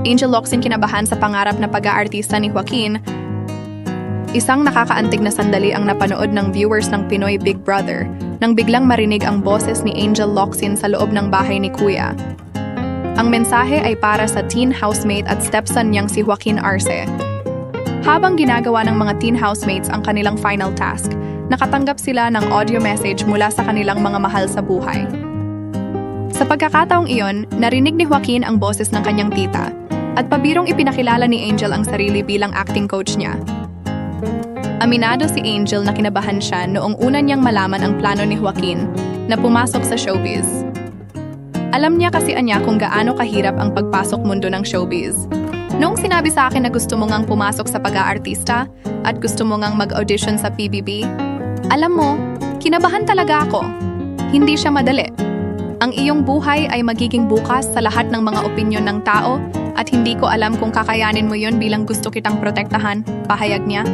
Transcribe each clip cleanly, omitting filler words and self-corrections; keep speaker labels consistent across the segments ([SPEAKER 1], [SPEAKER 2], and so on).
[SPEAKER 1] Angel Locsin kinabahan sa pangarap na pag-aartista ni Joaquin. Isang nakakaantig na sandali ang napanood ng viewers ng Pinoy Big Brother nang biglang marinig ang boses ni Angel Locsin sa loob ng bahay ni Kuya. Ang mensahe ay para sa teen housemate at stepson niyang si Joaquin Arce. Habang ginagawa ng mga teen housemates ang kanilang final task, nakatanggap sila ng audio message mula sa kanilang mga mahal sa buhay. Sa pagkakataong iyon, narinig ni Joaquin ang boses ng kanyang tita at pabirong ipinakilala ni Angel ang sarili bilang acting coach niya. Aminado si Angel na kinabahan siya noong una niyang malaman ang plano ni Joaquin na pumasok sa showbiz. Alam niya kasi anya kung gaano kahirap ang pagpasok mundo ng showbiz. Noong sinabi sa akin na gusto mo ngang pumasok sa pag-aartista at gusto mo ngang mag-audition sa PBB, alam mo, kinabahan talaga ako. Hindi siya madali. Ang iyong buhay ay magiging bukas sa lahat ng mga opinyon ng tao at hindi ko alam kung kakayanin mo yon bilang gusto kitang protektahan, pahayag niya.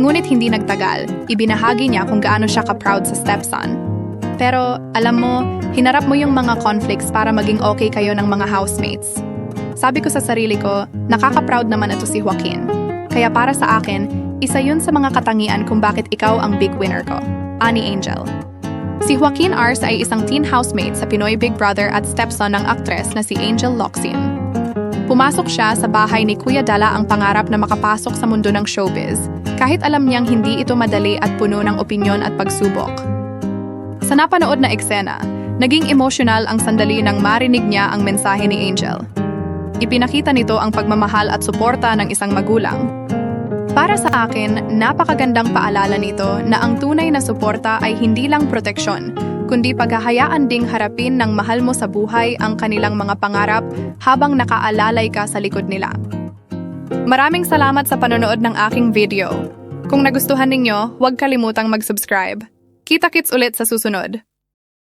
[SPEAKER 1] Ngunit hindi nagtagal, ibinahagi niya kung gaano siya ka-proud sa stepson. Pero, alam mo, hinarap mo yung mga conflicts para maging okay kayo ng mga housemates. Sabi ko sa sarili ko, nakaka-proud naman ito si Joaquin. Kaya para sa akin, isa yun sa mga katangian kung bakit ikaw ang big winner ko. Ani Angel. Si Joaquin Arce ay isang teen housemate sa Pinoy Big Brother at stepson ng aktres na si Angel Locsin. Pumasok siya sa bahay ni Kuya Dala ang pangarap na makapasok sa mundo ng showbiz, kahit alam niyang hindi ito madali at puno ng opinyon at pagsubok. Sa napanood na eksena, naging emosyonal ang sandali nang marinig niya ang mensahe ni Angel. Ipinakita nito ang pagmamahal at suporta ng isang magulang. Para sa akin, napakagandang paalala nito na ang tunay na suporta ay hindi lang proteksyon, kundi paghahayaan ding harapin ng mahal mo sa buhay ang kanilang mga pangarap habang nakaalalay ka sa likod nila. Maraming salamat sa panonood ng aking video. Kung nagustuhan ninyo, huwag kalimutang mag-subscribe. Kita-kits ulit sa susunod.